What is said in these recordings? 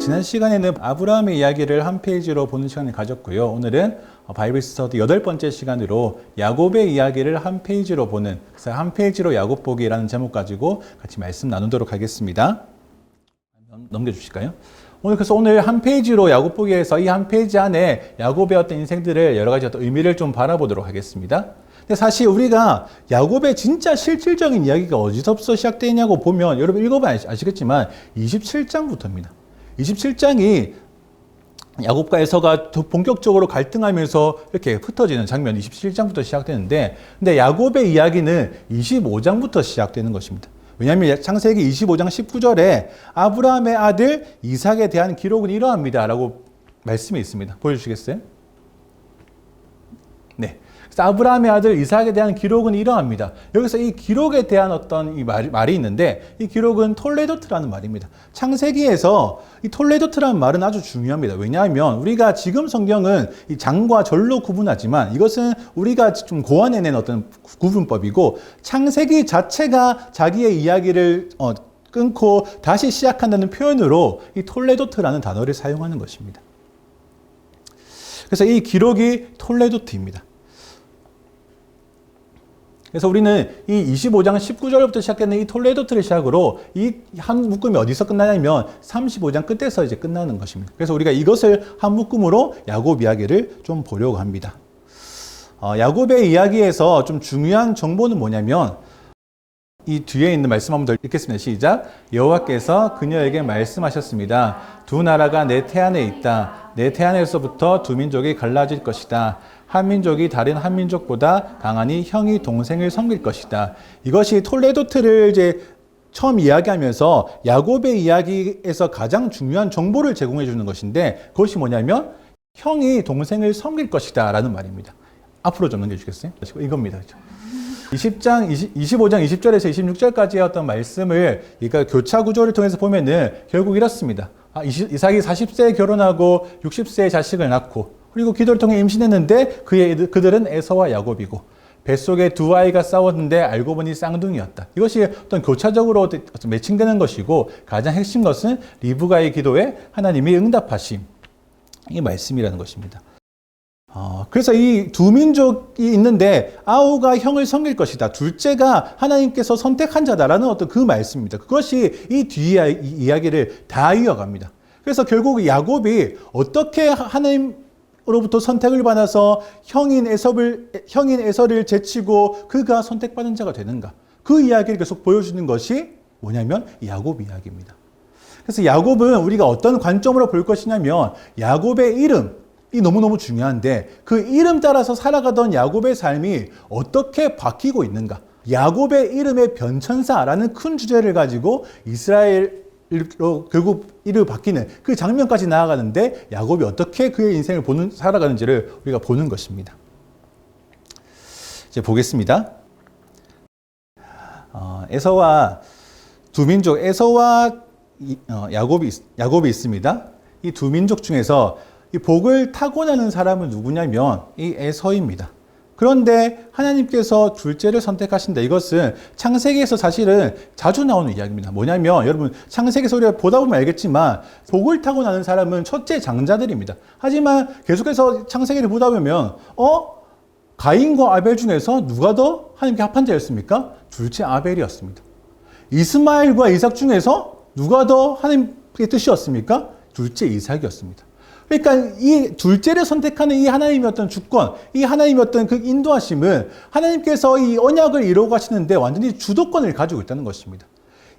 지난 시간에는 아브라함의 이야기를 한 페이지로 보는 시간을 가졌고요. 오늘은 바이블 스터디 8번째 시간으로 야곱의 이야기를 한 페이지로 보는, 그래서 한 페이지로 야곱 보기라는 제목 가지고 같이 말씀 나누도록 하겠습니다. 넘겨주실까요? 오늘 한 페이지로 야곱 보기에서 이 한 페이지 안에 야곱의 어떤 인생들을 여러 가지 어떤 의미를 좀 바라보도록 하겠습니다. 근데 사실 우리가 야곱의 진짜 실질적인 이야기가 어디서부터 시작되냐고 보면 여러분 읽어보면 아시겠지만 27장부터입니다. 27장이 야곱과 에서가 더 본격적으로 갈등하면서 이렇게 흩어지는 장면 27장부터 시작되는데, 근데 야곱의 이야기는 25장부터 시작되는 것입니다. 왜냐하면 창세기 25장 19절에 아브라함의 아들 이삭에 대한 기록은 이러합니다 라고 말씀이 있습니다. 보여주시겠어요? 네. 그래서 아브라함의 아들 이삭에 대한 기록은 이러합니다. 여기서 이 기록에 대한 어떤 이 말이 있는데, 이 기록은 톨레도트라는 말입니다. 창세기에서 이 톨레도트라는 말은 아주 중요합니다. 왜냐하면 우리가 지금 성경은 이 장과 절로 구분하지만 이것은 우리가 좀 고안해낸 어떤 구분법이고, 창세기 자체가 자기의 이야기를 끊고 다시 시작한다는 표현으로 이 톨레도트라는 단어를 사용하는 것입니다. 그래서 이 기록이 톨레도트입니다. 그래서 우리는 이 25장 19절부터 시작되는 이 톨레도트를 시작으로 이 한 묶음이 어디서 끝나냐면 35장 끝에서 이제 끝나는 것입니다. 그래서 우리가 이것을 한 묶음으로 야곱 이야기를 좀 보려고 합니다. 야곱의 이야기에서 좀 중요한 정보는 뭐냐면, 이 뒤에 있는 말씀 한번 더 읽겠습니다. 시작. 여호와께서 그녀에게 말씀하셨습니다. 두 나라가 내 태안에 있다. 내 태안에서부터 두 민족이 갈라질 것이다. 한 민족이 다른 한 민족보다 강하니 형이 동생을 섬길 것이다. 이것이 톨레도트를 이제 처음 이야기하면서 야곱의 이야기에서 가장 중요한 정보를 제공해 주는 것인데, 그것이 뭐냐면 형이 동생을 섬길 것이다 라는 말입니다. 앞으로 좀 넘겨주시겠어요? 이겁니다. 25장 20절에서 26절까지의 어떤 말씀을, 그러니까 교차 구조를 통해서 보면은 결국 이렇습니다. 이삭이 40세에 결혼하고 60세에 자식을 낳고, 그리고 기도를 통해 임신했는데 그들은 에서와 야곱이고, 뱃속에 두 아이가 싸웠는데 알고 보니 쌍둥이였다. 이것이 어떤 교차적으로 매칭되는 것이고, 가장 핵심 것은 리브가의 기도에 하나님이 응답하심, 이 말씀이라는 것입니다. 그래서 이 두 민족이 있는데 아우가 형을 섬길 것이다. 둘째가 하나님께서 선택한 자다라는 어떤 그 말씀입니다. 그것이 이 뒤의 이야기를 다 이어갑니다. 그래서 결국 야곱이 어떻게 하나님으로부터 선택을 받아서 형인 에서를 제치고 그가 선택받은 자가 되는가, 그 이야기를 계속 보여주는 것이 뭐냐면 야곱 이야기입니다. 그래서 야곱은 우리가 어떤 관점으로 볼 것이냐면, 야곱의 이름, 이 너무너무 중요한데 그 이름 따라서 살아가던 야곱의 삶이 어떻게 바뀌고 있는가, 야곱의 이름의 변천사라는 큰 주제를 가지고 이스라엘로 결국 이름이 바뀌는 그 장면까지 나아가는데, 야곱이 어떻게 그의 인생을 살아가는지를 우리가 보는 것입니다. 이제 보겠습니다. 에서와 두 민족, 에서와 야곱이 있습니다. 이 두 민족 중에서 이 복을 타고나는 사람은 누구냐면 이 에서입니다. 그런데 하나님께서 둘째를 선택하신다. 이것은 창세기에서 사실은 자주 나오는 이야기입니다. 뭐냐면 여러분, 창세기에서 우리가 보다 보면 알겠지만 복을 타고나는 사람은 첫째 장자들입니다. 하지만 계속해서 창세기를 보다 보면 가인과 아벨 중에서 누가 더 하나님께 합한 자였습니까? 둘째 아벨이었습니다. 이스마엘과 이삭 중에서 누가 더 하나님의 뜻이었습니까? 둘째 이삭이었습니다. 그러니까 이 둘째를 선택하는 이 하나님의 어떤 주권, 이 하나님의 어떤 그 인도하심은 하나님께서 이 언약을 이루어 가시는데 완전히 주도권을 가지고 있다는 것입니다.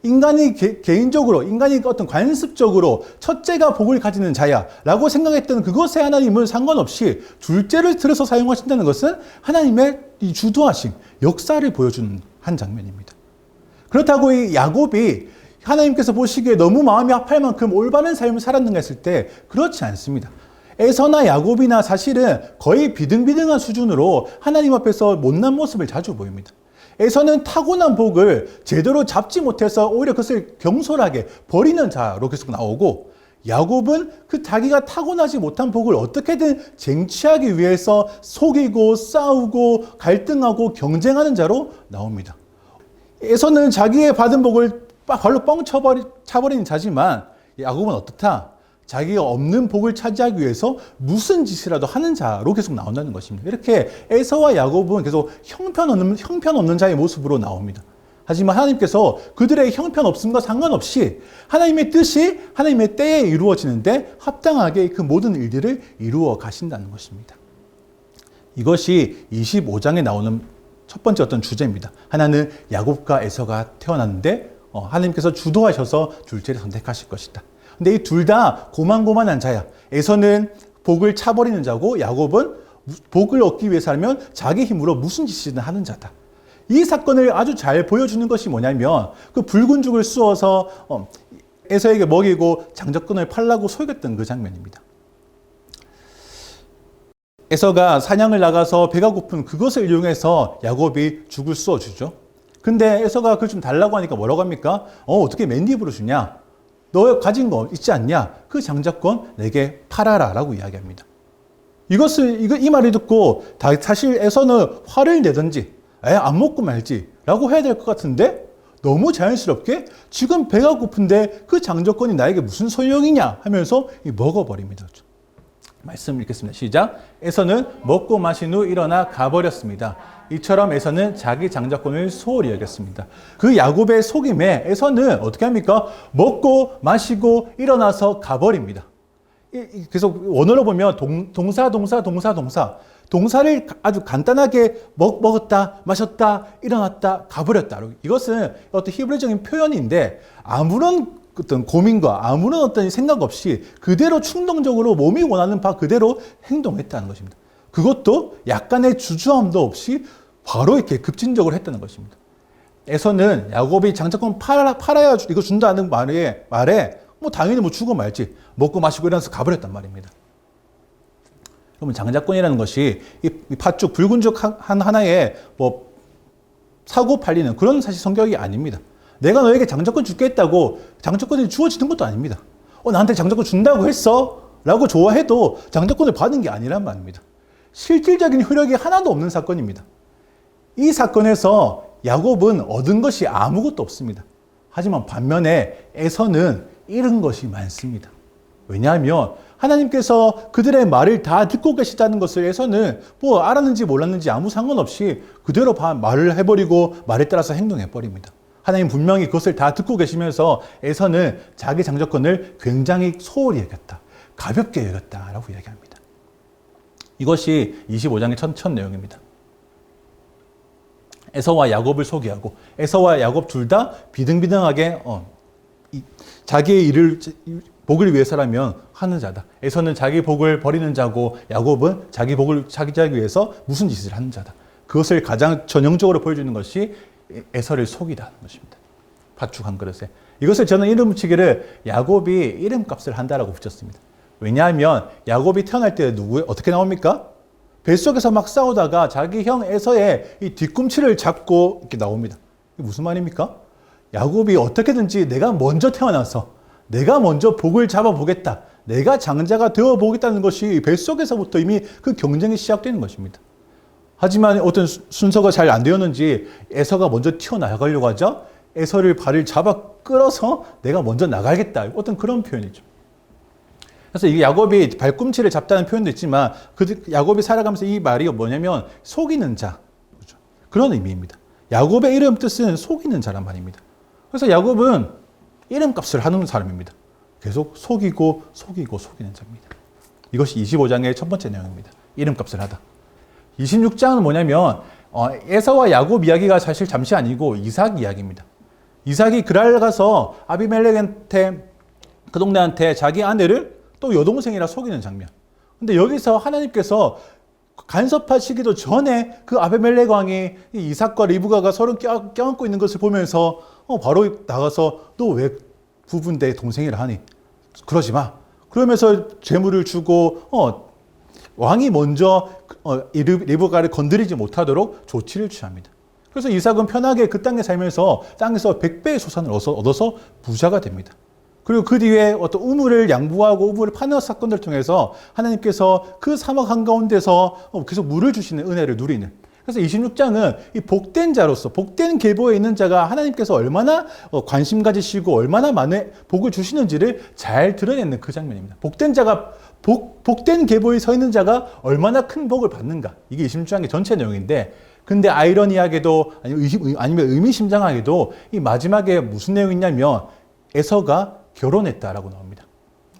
인간이 개인적으로, 인간이 어떤 관습적으로 첫째가 복을 가지는 자야 라고 생각했던 그것에 하나님은 상관없이 둘째를 들어서 사용하신다는 것은 하나님의 이 주도하심, 역사를 보여주는 한 장면입니다. 그렇다고 이 야곱이 하나님께서 보시기에 너무 마음이 아파할 만큼 올바른 삶을 살았는가 했을 때 그렇지 않습니다. 에서나 야곱이나 사실은 거의 비등비등한 수준으로 하나님 앞에서 못난 모습을 자주 보입니다. 에서는 타고난 복을 제대로 잡지 못해서 오히려 그것을 경솔하게 버리는 자로 계속 나오고, 야곱은 그 자기가 타고나지 못한 복을 어떻게든 쟁취하기 위해서 속이고 싸우고 갈등하고 경쟁하는 자로 나옵니다. 에서는 자기의 받은 복을 발로 뻥 차버리는 자지만, 야곱은 어떻다? 자기가 없는 복을 차지하기 위해서 무슨 짓이라도 하는 자로 계속 나온다는 것입니다. 이렇게 에서와 야곱은 계속 형편없는 자의 모습으로 나옵니다. 하지만 하나님께서 그들의 형편없음과 상관없이 하나님의 뜻이 하나님의 때에 이루어지는데 합당하게 그 모든 일들을 이루어 가신다는 것입니다. 이것이 25장에 나오는 첫 번째 어떤 주제입니다. 하나는 야곱과 에서가 태어났는데 하나님께서 주도하셔서 둘째를 선택하실 것이다. 근데 이 둘 다 고만고만한 자야. 에서는 복을 차버리는 자고 야곱은 복을 얻기 위해서 하면 자기 힘으로 무슨 짓이든 하는 자다. 이 사건을 아주 잘 보여주는 것이 뭐냐면 그 붉은 죽을 쑤어서 에서에게 먹이고 장작권을 팔라고 속였던 그 장면입니다. 에서가 사냥을 나가서 배가 고픈 그것을 이용해서 야곱이 죽을 쑤어주죠. 근데 에서가 그걸 좀 달라고 하니까 뭐라고 합니까? 어떻게 맨입으로 주냐? 너 가진 거 있지 않냐? 그 장작권 내게 팔아라 라고 이야기합니다. 이 말을 듣고 사실 에서는 화를 내든지 안 먹고 말지 라고 해야 될 것 같은데 너무 자연스럽게 지금 배가 고픈데 그 장작권이 나에게 무슨 소용이냐 하면서 먹어버립니다. 말씀 읽겠습니다. 시작. 에서는 먹고 마신 후 일어나 가버렸습니다. 이처럼 에서는 자기 장작권을 소홀히 여겼습니다. 그 야곱의 속임에 에서는 어떻게 합니까? 먹고 마시고 일어나서 가버립니다. 계속 원어로 보면 동사를 아주 간단하게 먹었다, 마셨다, 일어났다, 가버렸다. 이것은 어떤 히브리적인 표현인데 아무런 어떤 고민과 아무런 어떤 생각 없이 그대로 충동적으로 몸이 원하는 바 그대로 행동했다는 것입니다. 그것도 약간의 주저함도 없이 바로 이렇게 급진적으로 했다는 것입니다. 에서는 야곱이 장작권 팔아야 이거 준다는 말에 당연히 주고 말지 먹고 마시고 일어나서 가버렸단 말입니다. 그러면 장작권이라는 것이 이 팥죽 붉은 죽 하나에 사고 팔리는 그런 사실 성격이 아닙니다. 내가 너에게 장작권 주겠다고 장작권이 주어지는 것도 아닙니다. 나한테 장작권 준다고 했어? 라고 좋아해도 장작권을 받은 게 아니란 말입니다. 실질적인 효력이 하나도 없는 사건입니다. 이 사건에서 야곱은 얻은 것이 아무것도 없습니다. 하지만 반면에 에서는 잃은 것이 많습니다. 왜냐하면 하나님께서 그들의 말을 다 듣고 계시다는 것을 에서는 알았는지 몰랐는지 아무 상관없이 그대로 말을 해버리고 말에 따라서 행동해버립니다. 하나님 분명히 그것을 다 듣고 계시면서 에서는 자기 장작권을 굉장히 소홀히 여겼다. 가볍게 여겼다라고 이야기합니다. 이것이 25장의 첫 내용입니다. 에서와 야곱을 소개하고 에서와 야곱 둘 다 비등비등하게 자기의 복을 위해서라면 하는 자다. 에서는 자기 복을 버리는 자고 야곱은 자기 복을 차지하기 위해서 무슨 짓을 하는 자다. 그것을 가장 전형적으로 보여주는 것이 에서를 속이다는 것입니다. 팥죽 한 그릇에. 이것을 저는 이름 붙이기를 야곱이 이름값을 한다라고 붙였습니다. 왜냐하면 야곱이 태어날 때 어떻게 나옵니까? 뱃속에서 막 싸우다가 자기 형 에서의 이 뒤꿈치를 잡고 이렇게 나옵니다. 이게 무슨 말입니까? 야곱이 어떻게든지 내가 먼저 태어나서 내가 먼저 복을 잡아보겠다. 내가 장자가 되어보겠다는 것이 뱃속에서부터 이미 그 경쟁이 시작되는 것입니다. 하지만 어떤 순서가 잘 안 되었는지 에서가 먼저 튀어나가려고 하죠. 에서를 발을 잡아 끌어서 내가 먼저 나가겠다. 어떤 그런 표현이죠. 그래서 이 야곱이 발꿈치를 잡다는 표현도 있지만 야곱이 살아가면서 이 말이 뭐냐면 속이는 자. 그런 의미입니다. 야곱의 이름 뜻은 속이는 자란 말입니다. 그래서 야곱은 이름값을 하는 사람입니다. 계속 속이는 자입니다. 이것이 25장의 첫 번째 내용입니다. 이름값을 하다. 26장은 뭐냐면 에서와 야곱 이야기가 사실 잠시 아니고 이삭 이야기입니다. 이삭이 그랄 가서 아비멜렉한테 그 동네한테 자기 아내를 또 여동생이라 속이는 장면. 근데 여기서 하나님께서 간섭하시기도 전에 그 아비멜렉 왕이 이삭과 리브가가 서로 껴안고 있는 것을 보면서 바로 나가서 너 왜 부부인데 동생이라 하니? 그러지 마. 그러면서 재물을 주고 왕이 먼저 리브가를 건드리지 못하도록 조치를 취합니다. 그래서 이삭은 편하게 그 땅에 살면서 땅에서 100배의 소산을 얻어서 부자가 됩니다. 그리고 그 뒤에 어떤 우물을 양보하고 우물을 파는 사건들을 통해서 하나님께서 그 사막 한가운데서 계속 물을 주시는 은혜를 누리는. 그래서 26장은 이 복된 자로서, 복된 계보에 있는 자가 하나님께서 얼마나 관심 가지시고 얼마나 많은 복을 주시는지를 잘 드러내는 그 장면입니다. 복된 자가, 복된 계보에 서 있는 자가 얼마나 큰 복을 받는가. 이게 26장의 전체 내용인데, 근데 아이러니하게도, 아니면 의미심장하게도 이 마지막에 무슨 내용이 있냐면, 에서가 결혼했다라고 나옵니다.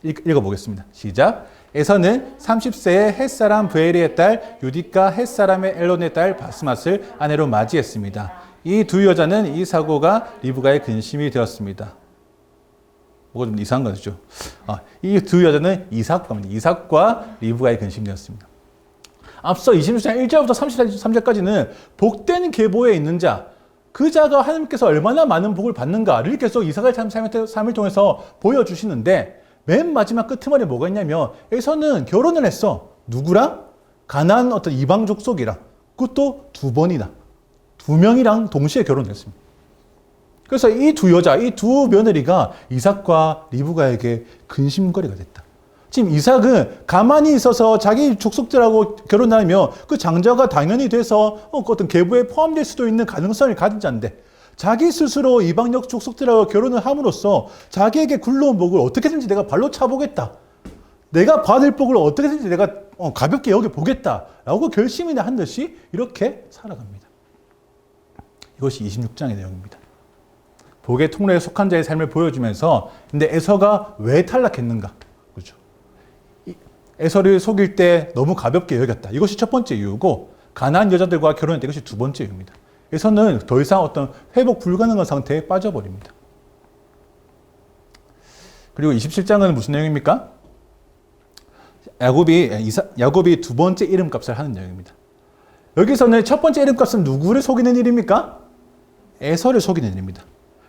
읽어보겠습니다. 시작. 에서는 30세의 햇사람 브에리의 딸 유디카 햇사람의 엘론의 딸 바스맛을 아내로 맞이했습니다. 이 두 여자는 이 사고가 리브가의 근심이 되었습니다. 뭐가 좀 이상한 거죠. 이 두 여자는 이삭과 리브가의 근심이 되었습니다. 앞서 26장 1절부터 33절까지는 복된 계보에 있는 자, 그 자가 하나님께서 얼마나 많은 복을 받는가를 계속 이삭의 삶을 통해서 보여주시는데, 맨 마지막 끄트머리에 뭐가 있냐면 에서는 결혼을 했어. 누구랑? 가나안 어떤 이방 족속이랑. 그것도 2번이나. 2명이랑 동시에 결혼했습니다. 그래서 이 두 여자, 이 두 며느리가 이삭과 리브가에게 근심거리가 됐다. 지금 이삭은 가만히 있어서 자기 족속들하고 결혼하면 그 장자가 당연히 돼서 어떤 계보에 포함될 수도 있는 가능성을 가진 자인데, 자기 스스로 이방역 족속들하고 결혼을 함으로써 자기에게 굴러온 복을 어떻게든지 내가 발로 차보겠다. 내가 받을 복을 어떻게든지 내가 가볍게 여겨보겠다라고 결심이나 한 듯이 이렇게 살아갑니다. 이것이 26장의 내용입니다. 복의 통로에 속한 자의 삶을 보여주면서, 근데 에서가 왜 탈락했는가? 그렇죠. 에서를 속일 때 너무 가볍게 여겼다. 이것이 첫 번째 이유고, 가나안 여자들과 결혼했다. 이것이 두 번째 이유입니다. 에서는 더 이상 어떤 회복 불가능한 상태에 빠져버립니다. 그리고 27장은 무슨 내용입니까? 야곱이 두 번째 이름값을 하는 내용입니다. 여기서는 첫 번째 이름값은 누구를 속이는 일입니까? 에서를 속이는 일입니다.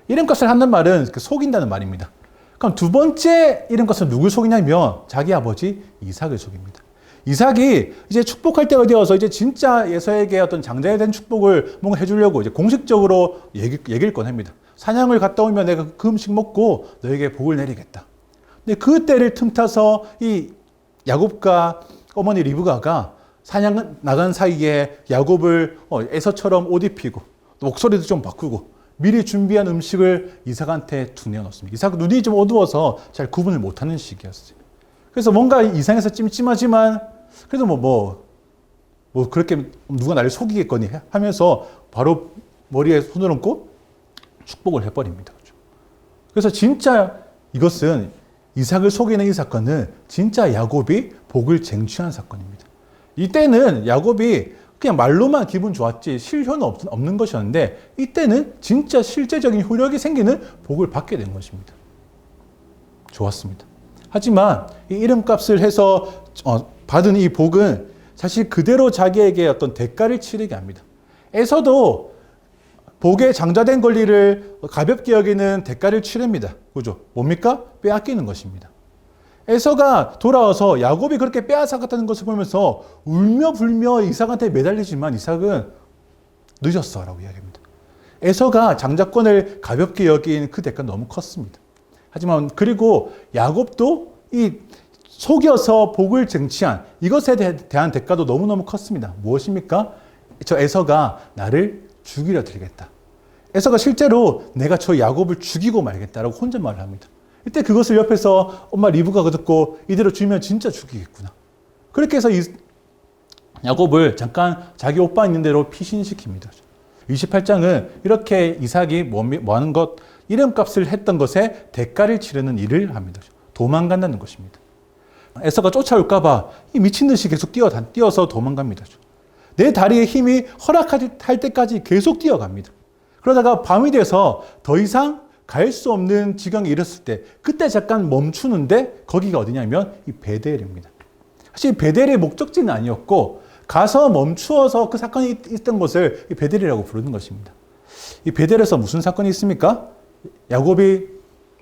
이름값을 한다는 말은 속인다는 말입니다. 그럼 두 번째 이름값은 누굴 속이냐면 자기 아버지 이삭을 속입니다. 이삭이 이제 축복할 때가 되어서 이제 진짜 에서에게 어떤 장자에 대한 축복을 뭔가 해주려고 이제 공식적으로 얘기를 꺼냅니다. 사냥을 갔다 오면 내가 그 음식 먹고 너에게 복을 내리겠다. 근데 그 때를 틈타서 이 야곱과 어머니 리브가가 사냥 나간 사이에 야곱을 에서처럼 옷 입히고 목소리도 좀 바꾸고 미리 준비한 음식을 이삭한테 두뇌어 놓습니다. 이삭 눈이 좀 어두워서 잘 구분을 못하는 시기였어요. 그래서 뭔가 이상해서 찜찜하지만 그래도 뭐 그렇게 누가 나를 속이겠거니 하면서 바로 머리에 손을 얹고 축복을 해버립니다. 그래서 진짜 이것은 이삭을 속이는 이 사건은 진짜 야곱이 복을 쟁취한 사건입니다. 이때는 야곱이 그냥 말로만 기분 좋았지 실효는 없는 것이었는데, 이때는 진짜 실제적인 효력이 생기는 복을 받게 된 것입니다. 좋았습니다. 하지만 이 이름값을 해서 받은 이 복은 사실 그대로 자기에게 어떤 대가를 치르게 합니다. 에서도 복에 장자된 권리를 가볍게 여기는 대가를 치릅니다. 그죠? 뭡니까? 빼앗기는 것입니다. 에서가 돌아와서 야곱이 그렇게 빼앗아갔다는 것을 보면서 울며 불며 이삭한테 매달리지만 이삭은 늦었어 라고 이야기합니다. 에서가 장자권을 가볍게 여긴 그 대가는 너무 컸습니다. 하지만 그리고 야곱도 이 속여서 복을 쟁취한 이것에 대한 대가도 너무너무 컸습니다. 무엇입니까? 저 에서가 나를 죽이려 들겠다. 에서가 실제로 내가 저 야곱을 죽이고 말겠다라고 혼잣말을 합니다. 이때 그것을 옆에서 엄마 리브가가 듣고 이대로 죽이면 진짜 죽이겠구나. 그렇게 해서 야곱을 잠깐 자기 오빠 있는 대로 피신시킵니다. 28장은 이렇게 이삭이 뭐 하는 것, 이름값을 했던 것에 대가를 치르는 일을 합니다. 도망간다는 것입니다. 에서가 쫓아올까봐 이 미친 듯이 계속 뛰어서 도망갑니다. 내 다리에 힘이 허락할 때까지 계속 뛰어갑니다. 그러다가 밤이 돼서 더 이상 갈 수 없는 지경에 이르렀을 때 그때 잠깐 멈추는데 거기가 어디냐면 이 베델입니다. 사실 베델의 목적지는 아니었고 가서 멈추어서 그 사건이 있던 것을 이 베델이라고 부르는 것입니다. 이 베델에서 무슨 사건이 있습니까? 야곱이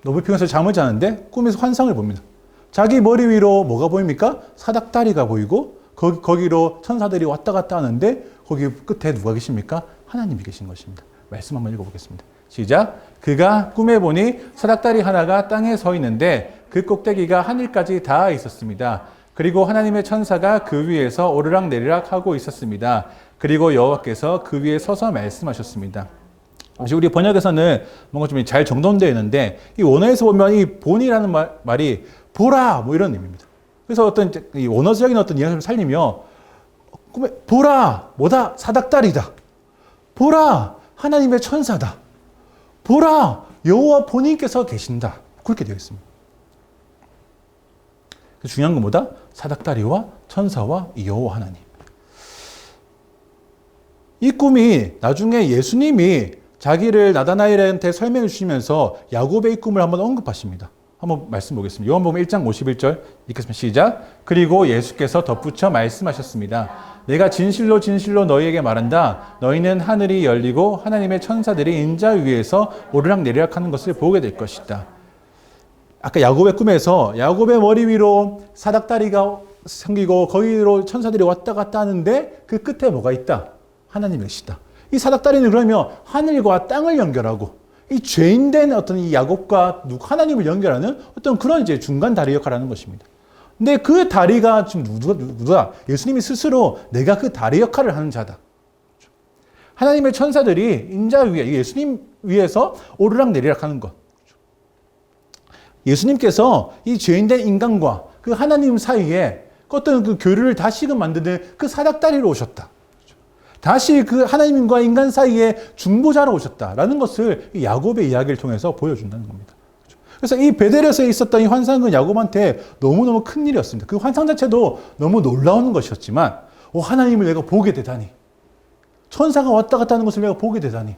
너무 피곤해서 잠을 자는데 꿈에서 환상을 봅니다. 자기 머리 위로 뭐가 보입니까? 사닥다리가 보이고 거기로 천사들이 왔다 갔다 하는데 거기 끝에 누가 계십니까? 하나님이 계신 것입니다. 말씀 한번 읽어보겠습니다. 시작. 그가 꿈에 보니 사닥다리 하나가 땅에 서 있는데 그 꼭대기가 하늘까지 닿아 있었습니다. 그리고 하나님의 천사가 그 위에서 오르락내리락 하고 있었습니다. 그리고 여호와께서 그 위에 서서 말씀하셨습니다. 우리 번역에서는 뭔가 좀 잘 정돈되어 있는데 이 원어에서 보면 이 본이라는 말이 보라 뭐 이런 의미입니다. 그래서 어떤 이 원어적인 어떤 이야기를 살리며 보라 뭐다 사닥다리다. 보라 하나님의 천사다. 보라 여호와 본인께서 계신다. 그렇게 되어 있습니다. 중요한 건 뭐다? 사닥다리와 천사와 여호와 하나님. 이 꿈이 나중에 예수님이 자기를 나다나엘한테 설명해 주시면서 야곱의 이 꿈을 한번 언급하십니다. 한번 말씀 보겠습니다. 요한복음 1장 51절 읽겠습니다. 시작. 그리고 예수께서 덧붙여 말씀하셨습니다. 내가 진실로 진실로 너희에게 말한다. 너희는 하늘이 열리고 하나님의 천사들이 인자 위에서 오르락내리락 하는 것을 보게 될 것이다. 아까 야곱의 꿈에서 야곱의 머리 위로 사닥다리가 생기고 거기로 천사들이 왔다 갔다 하는데 그 끝에 뭐가 있다? 하나님이 계시다. 이 사닥다리는 그러면 하늘과 땅을 연결하고 이 죄인된 어떤 이 야곱과 하나님을 연결하는 어떤 그런 이제 중간 다리 역할을 하는 것입니다. 근데 그 다리가 지금 누구다? 예수님이 스스로 내가 그 다리 역할을 하는 자다. 하나님의 천사들이 인자 위에 예수님 위에서 오르락내리락 하는 것. 예수님께서 이 죄인된 인간과 그 하나님 사이에 어떤 그 교류를 다시금 만드는 그 사닥다리로 오셨다. 다시 그 하나님과 인간 사이에 중보자로 오셨다라는 것을 이 야곱의 이야기를 통해서 보여준다는 겁니다. 그래서 이 베델에서 있었던 이 환상은 야곱한테 너무너무 큰 일이었습니다. 그 환상 자체도 너무 놀라운 것이었지만 하나님을 내가 보게 되다니, 천사가 왔다 갔다 하는 것을 내가 보게 되다니,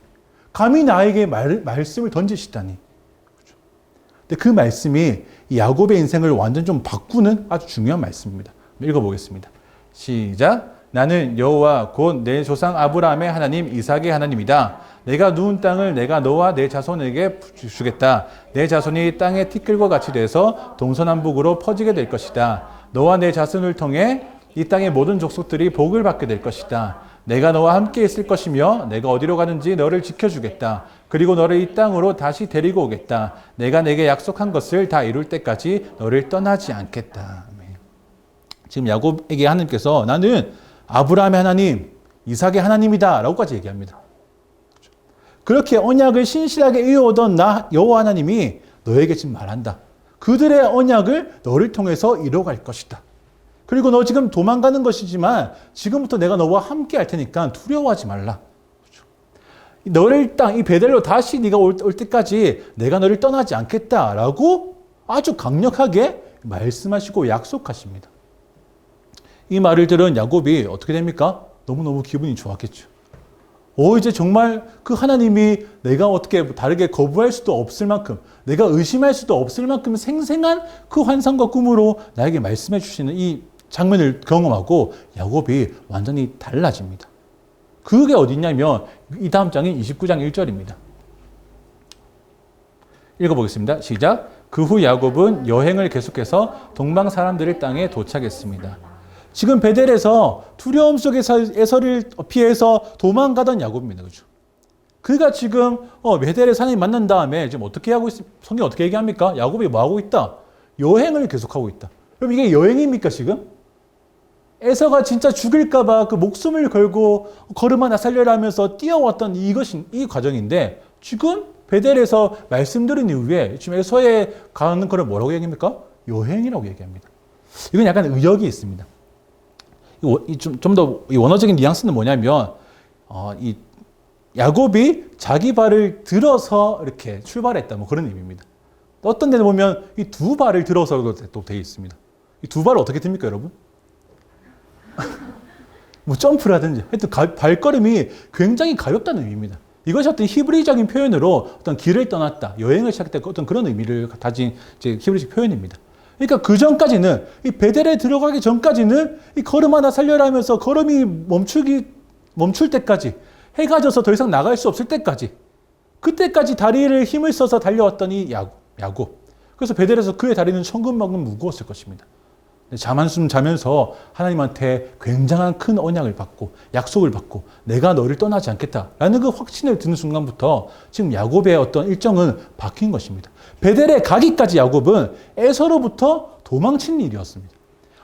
감히 나에게 말씀을 던지시다니. 근데 그 말씀이 이 야곱의 인생을 완전 좀 바꾸는 아주 중요한 말씀입니다. 읽어보겠습니다. 시작. 나는 여호와 곧 내 조상 아브라함의 하나님 이삭의 하나님이다. 내가 누운 땅을 내가 너와 내 자손에게 주겠다. 내 자손이 땅의 티끌과 같이 돼서 동서남북으로 퍼지게 될 것이다. 너와 내 자손을 통해 이 땅의 모든 족속들이 복을 받게 될 것이다. 내가 너와 함께 있을 것이며 내가 어디로 가는지 너를 지켜주겠다. 그리고 너를 이 땅으로 다시 데리고 오겠다. 내가 내게 약속한 것을 다 이룰 때까지 너를 떠나지 않겠다. 지금 야곱에게 하나님께서 나는 아브라함의 하나님, 이삭의 하나님이다 라고까지 얘기합니다. 그렇게 언약을 신실하게 이어오던 나 여호와 하나님이 너에게 지금 말한다. 그들의 언약을 너를 통해서 이뤄갈 것이다. 그리고 너 지금 도망가는 것이지만 지금부터 내가 너와 함께 할 테니까 두려워하지 말라. 너를 이 베델로 다시 네가 올 때까지 내가 너를 떠나지 않겠다라고 아주 강력하게 말씀하시고 약속하십니다. 이 말을 들은 야곱이 어떻게 됩니까? 너무너무 기분이 좋았겠죠. 이제 정말 그 하나님이 내가 어떻게 다르게 거부할 수도 없을 만큼, 내가 의심할 수도 없을 만큼 생생한 그 환상과 꿈으로 나에게 말씀해 주시는 이 장면을 경험하고 야곱이 완전히 달라집니다. 그게 어디냐면 이 다음 장인 29장 1절입니다. 읽어보겠습니다. 시작. 그 후 야곱은 여행을 계속해서 동방 사람들의 땅에 도착했습니다. 지금 베델에서 두려움 속에서를 피해서 도망가던 야곱입니다. 그죠? 그가 지금 베델에서 하나님 만난 다음에 지금 어떻게 하고 있습니까? 성경 어떻게 얘기합니까? 야곱이 뭐 하고 있다? 여행을 계속하고 있다. 그럼 이게 여행입니까 지금? 에서가 진짜 죽일까봐 그 목숨을 걸고 걸음 하나 살려라 하면서 뛰어왔던 이 과정인데 지금 베델에서 말씀드린 이후에 지금 에서에 가는 거를 뭐라고 얘기합니까? 여행이라고 얘기합니다. 이건 약간 의역이 있습니다. 좀 더 원어적인 뉘앙스는 뭐냐면 이 야곱이 자기 발을 들어서 이렇게 출발했다 뭐 그런 의미입니다. 어떤 데는 보면 이 두 발을 들어서도 또 되어 있습니다. 이 두 발을 어떻게 듭니까, 여러분? 뭐 점프라든지 하여튼 발걸음이 굉장히 가볍다는 의미입니다. 이것이 어떤 히브리적인 표현으로 어떤 길을 떠났다, 여행을 시작했다 어떤 그런 의미를 가진 이제 히브리적 표현입니다. 그러니까 그 전까지는 이 베델에 들어가기 전까지는 이 걸음 하나 살려라 하면서 걸음이 멈출 때까지 해가 져서 더 이상 나갈 수 없을 때까지 그때까지 다리를 힘을 써서 달려왔던 이 야곱. 그래서 베델에서 그의 다리는 천근만근 무거웠을 것입니다. 잠 한숨 자면서 하나님한테 굉장한 큰 언약을 받고 약속을 받고 내가 너를 떠나지 않겠다라는 그 확신을 드는 순간부터 지금 야곱의 어떤 일정은 바뀐 것입니다. 베델에 가기까지 야곱은 에서로부터 도망친 일이었습니다.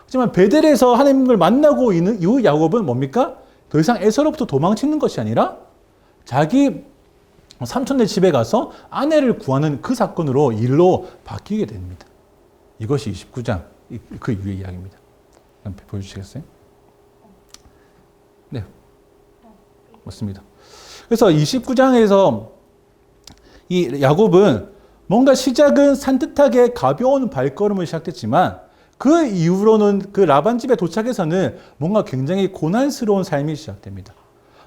하지만 베델에서 하나님을 만나고 있는 이후 야곱은 뭡니까? 더 이상 에서로부터 도망치는 것이 아니라 자기 삼촌네 집에 가서 아내를 구하는 그 사건으로 일로 바뀌게 됩니다. 이것이 29장 그 이후의 이야기입니다. 한번 보여주시겠어요? 네, 맞습니다. 그래서 29장에서 이 야곱은 뭔가 시작은 산뜻하게 가벼운 발걸음을 시작했지만 그 이후로는 그 라반 집에 도착해서는 뭔가 굉장히 고난스러운 삶이 시작됩니다.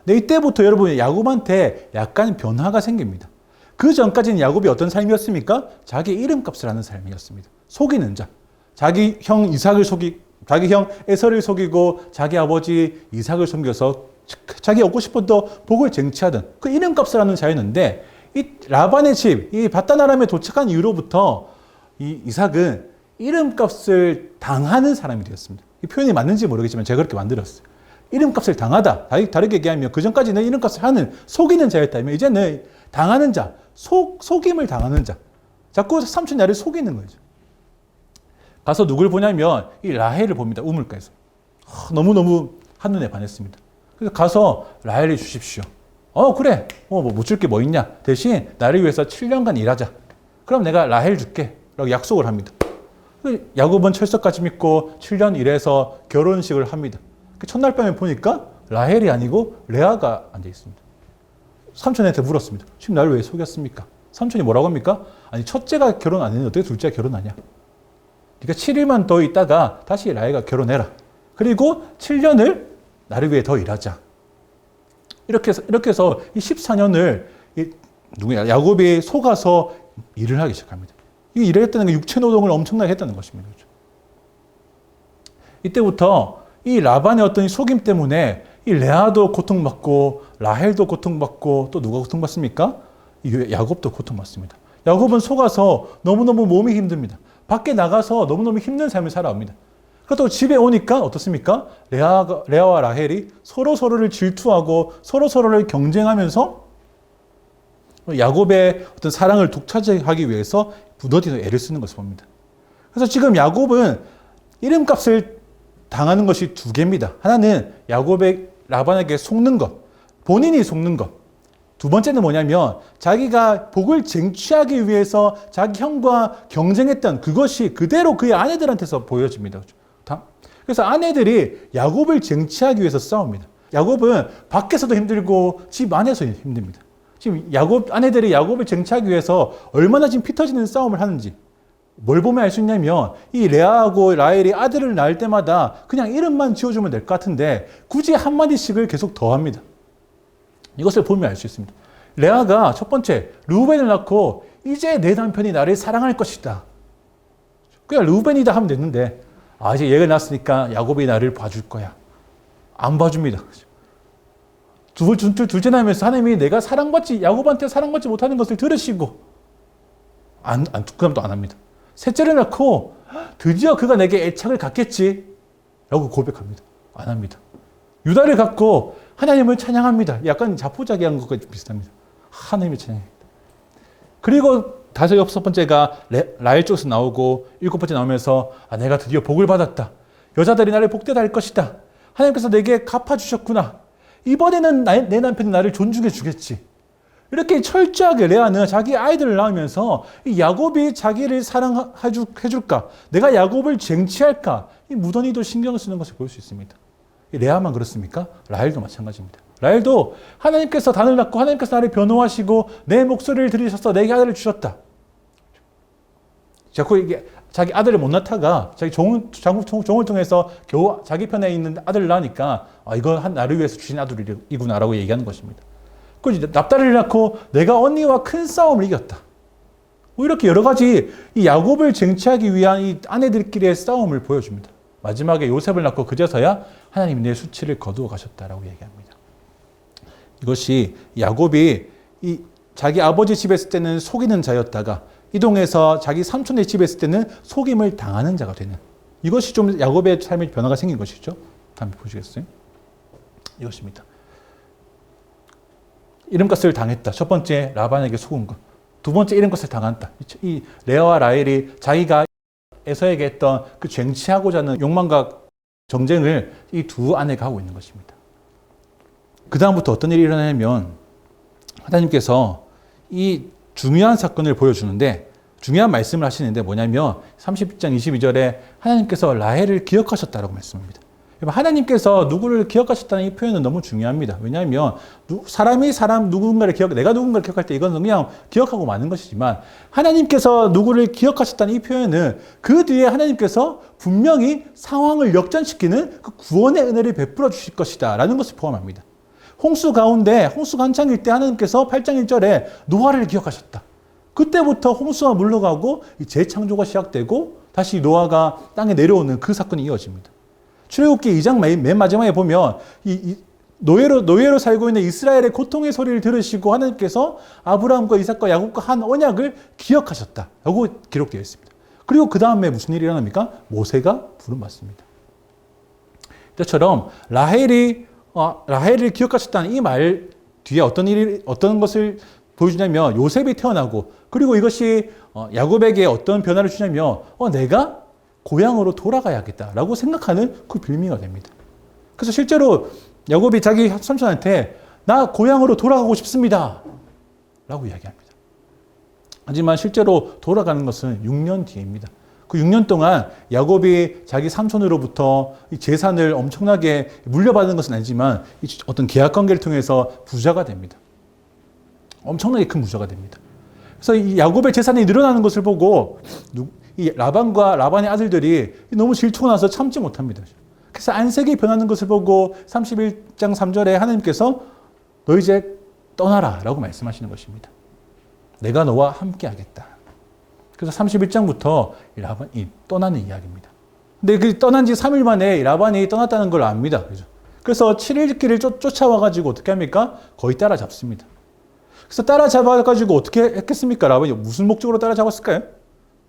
네, 이때부터 여러분 야곱한테 약간 변화가 생깁니다. 그 전까지는 야곱이 어떤 삶이었습니까? 자기 이름값을 하는 삶이었습니다. 속이는 자. 자기 형 이삭을 자기 형 에서를 속이고 자기 아버지 이삭을 속여서 자기 얻고 싶었던 복을 쟁취하던 그 이름값을 하는 자였는데 이 라반의 집, 이 바다나람에 도착한 이후로부터 이 이삭은 이름값을 당하는 사람이 되었습니다. 이 표현이 맞는지 모르겠지만 제가 그렇게 만들었어요. 이름값을 당하다. 다르게 얘기하면 그 전까지는 이름값을 하는 속이는 자였다면 이제는 당하는 자, 속임을 당하는 자. 자꾸 삼촌 나를 속이는 거죠. 가서 누굴 보냐면 이 라헬을 봅니다. 우물가에서. 너무너무 한눈에 반했습니다. 그래서 가서 라헬을 주십시오. 그래. 뭐 못 줄 게 뭐 있냐. 대신 나를 위해서 7년간 일하자. 그럼 내가 라헬 줄게. 라고 약속을 합니다. 야곱은 철석까지 믿고 7년 일해서 결혼식을 합니다. 첫날 밤에 보니까 라헬이 아니고 레아가 앉아 있습니다. 삼촌한테 물었습니다. 지금 나를 왜 속였습니까? 삼촌이 뭐라고 합니까? 아니 첫째가 결혼 안 했는데 어떻게 둘째가 결혼하냐? 그러니까 7일만 더 있다가 다시 라헬과 결혼해라. 그리고 7년을 나를 위해 더 일하자. 이렇게 해서 이 14년을 야곱이 속아서 일을 하기 시작합니다. 이 일을 했다는 게 육체 노동을 엄청나게 했다는 것입니다. 그렇죠? 이때부터 이 라반의 어떤 속임 때문에 이 레아도 고통받고 라헬도 고통받고 또 누가 고통받습니까? 이 야곱도 고통받습니다. 야곱은 속아서 너무너무 몸이 힘듭니다. 밖에 나가서 너무너무 힘든 삶을 살아옵니다. 그렇다고 집에 오니까 어떻습니까? 레아와 라헬이 서로를 질투하고 서로를 경쟁하면서 야곱의 어떤 사랑을 독차지하기 위해서 부더디도 애를 쓰는 것을 봅니다. 그래서 지금 야곱은 이름값을 당하는 것이 두 개입니다. 하나는 야곱의 라반에게 속는 것, 본인이 속는 것. 두 번째는 뭐냐면 자기가 복을 쟁취하기 위해서 자기 형과 경쟁했던 그것이 그대로 그의 아내들한테서 보여집니다. 그래서 아내들이 야곱을 쟁취하기 위해서 싸웁니다. 야곱은 밖에서도 힘들고 집 안에서 힘듭니다. 지금 아내들이 야곱을 쟁취하기 위해서 얼마나 지금 피 터지는 싸움을 하는지 뭘 보면 알 수 있냐면 이 레아하고 라헬이 아들을 낳을 때마다 그냥 이름만 지어주면 될 것 같은데 굳이 한마디씩을 계속 더합니다. 이것을 보면 알 수 있습니다. 레아가 첫 번째 르우벤을 낳고 이제 내 남편이 나를 사랑할 것이다. 그냥 르우벤이다 하면 됐는데 이제 얘가 낳았으니까 야곱이 나를 봐줄 거야. 안 봐줍니다. 둘째 낳으면서 하나님이 내가 야곱한테 사랑받지 못하는 것을 들으시고 그다음 또 안 합니다. 셋째를 낳고 드디어 그가 내게 애착을 갖겠지 라고 고백합니다. 안 합니다. 유다를 갖고 하나님을 찬양합니다. 약간 자포자기한 것과 비슷합니다. 하나님을 찬양합니다. 그리고 여섯 번째가 라헬 쪽에서 나오고 일곱 번째 나오면서 내가 드디어 복을 받았다. 여자들이 나를 복되다 할 것이다. 하나님께서 내게 갚아주셨구나. 이번에는 내 남편이 나를 존중해 주겠지. 이렇게 철저하게 레아는 자기 아이들을 낳으면서 이 야곱이 자기를 사랑해줄까? 내가 야곱을 쟁취할까? 이 무던히도 신경을 쓰는 것을 볼 수 있습니다. 이 레아만 그렇습니까? 라헬도 마찬가지입니다. 라헬도 하나님께서 단을 낳고 하나님께서 나를 변호하시고 내 목소리를 들으셔서 내게 아들을 주셨다. 자꾸 이게 자기 아들을 못 낳다가 자기 종을 통해서 겨우 자기 편에 있는 아들을 낳으니까 이건 나를 위해서 주신 아들이구나라고 얘기하는 것입니다. 그리고 납달리를 낳고 내가 언니와 큰 싸움을 이겼다. 이렇게 여러 가지 이 야곱을 쟁취하기 위한 이 아내들끼리의 싸움을 보여줍니다. 마지막에 요셉을 낳고 그제서야 하나님이 내 수치를 거두어 가셨다라고 얘기합니다. 이것이 야곱이 자기 아버지 집에 있을 때는 속이는 자였다가 이동해서 자기 삼촌의 집에 있을 때는 속임을 당하는 자가 되는, 이것이 좀 야곱의 삶의 변화가 생긴 것이죠. 다음 보시겠어요? 이것입니다. 이름값을 당했다. 첫 번째 라반에게 속은 것. 두 번째 이름값을 당한다. 이 레아와 라헬이 자기가 에서에게 했던 그 쟁취하고자 하는 욕망과 정쟁을 이 두 아내가 하고 있는 것입니다. 그 다음부터 어떤 일이 일어나냐면 하나님께서 이 중요한 사건을 보여주는데 중요한 말씀을 하시는데 뭐냐면 30장 22절에 하나님께서 라헬을 기억하셨다라고 말씀합니다. 하나님께서 누구를 기억하셨다는 이 표현은 너무 중요합니다. 왜냐하면 사람이 누군가를 내가 누군가를 기억할 때 이건 그냥 기억하고 마는 것이지만 하나님께서 누구를 기억하셨다는 이 표현은 그 뒤에 하나님께서 분명히 상황을 역전시키는 그 구원의 은혜를 베풀어 주실 것이다 라는 것을 포함합니다. 홍수가 한창일 때 하나님께서 8장 1절에 노아를 기억하셨다. 그때부터 홍수가 물러가고 재창조가 시작되고 다시 노아가 땅에 내려오는 그 사건이 이어집니다. 출애굽기 2장 맨 마지막에 보면 노예로 살고 있는 이스라엘의 고통의 소리를 들으시고 하나님께서 아브라함과 이삭과 야곱과 한 언약을 기억하셨다라고 기록되어 있습니다. 그리고 그 다음에 무슨 일이 일어납니까? 모세가 부름받습니다. 이처럼 라헬을 기억하셨다는 이 말 뒤에 어떤 것을 보여주냐면 요셉이 태어나고 그리고 이것이 야곱에게 어떤 변화를 주냐면 내가 고향으로 돌아가야겠다라고 생각하는 그 빌미가 됩니다. 그래서 실제로 야곱이 자기 삼촌한테 나 고향으로 돌아가고 싶습니다 라고 이야기합니다. 하지만 실제로 돌아가는 것은 6년 뒤입니다. 그 6년 동안 야곱이 자기 삼촌으로부터 이 재산을 엄청나게 물려받은 것은 아니지만 어떤 계약 관계를 통해서 부자가 됩니다. 엄청나게 큰 부자가 됩니다. 그래서 이 야곱의 재산이 늘어나는 것을 보고 이 라반의 아들들이 너무 질투가 나서 참지 못합니다. 그래서 안색이 변하는 것을 보고 31장 3절에 하나님께서 너 이제 떠나라 라고 말씀하시는 것입니다. 내가 너와 함께 하겠다. 그래서 31장부터 라반이 떠나는 이야기입니다. 근데 그 떠난 지 3일 만에 라반이 떠났다는 걸 압니다. 그래서 7일 길을 쫓아와가지고 어떻게 합니까? 거의 따라잡습니다. 그래서 따라잡아가지고 어떻게 했겠습니까? 라반이 무슨 목적으로 따라잡았을까요?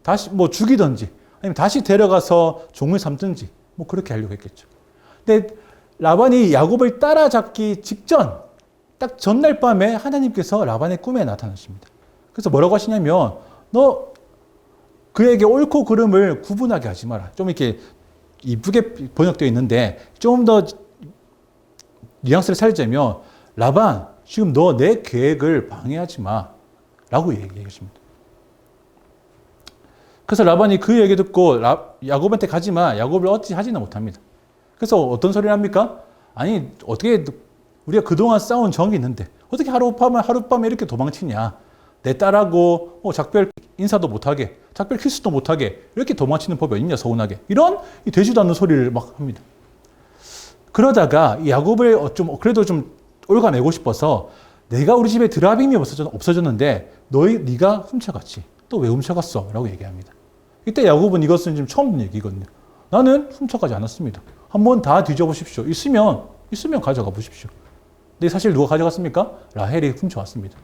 다시 죽이든지 아니면 다시 데려가서 종을 삼든지 그렇게 하려고 했겠죠. 근데 라반이 야곱을 따라잡기 직전 딱 전날 밤에 하나님께서 라반의 꿈에 나타나십니다. 그래서 뭐라고 하시냐면 너 그에게 옳고 그름을 구분하게 하지 마라. 좀 이렇게 이쁘게 번역되어 있는데 좀 더 뉘앙스를 살리자면 라반 지금 너 내 계획을 방해하지 마 라고 얘기하십니다. 그래서 라반이 그 얘기 듣고 야곱한테 가지만 야곱을 어찌하지는 못합니다. 그래서 어떤 소리를 합니까? 아니 어떻게 우리가 그동안 싸운 정이 있는데 어떻게 하룻밤에 이렇게 도망치냐. 내 딸하고 작별 인사도 못하게 작별 키스도 못하게 이렇게 도망치는 법이 어딨냐 서운하게 이런 되지도 않는 소리를 막 합니다. 그러다가 야곱을 그래도 좀 올가매고 싶어서 내가 우리 집에 드라빔이 없어졌는데 네가 훔쳐갔지. 또 왜 훔쳐갔어? 라고 얘기합니다. 이때 야곱은 이것은 지금 처음 듣는 얘기거든요. 나는 훔쳐가지 않았습니다. 한번 다 뒤져보십시오. 있으면 가져가 보십시오. 근데 사실 누가 가져갔습니까? 라헬이 훔쳐왔습니다.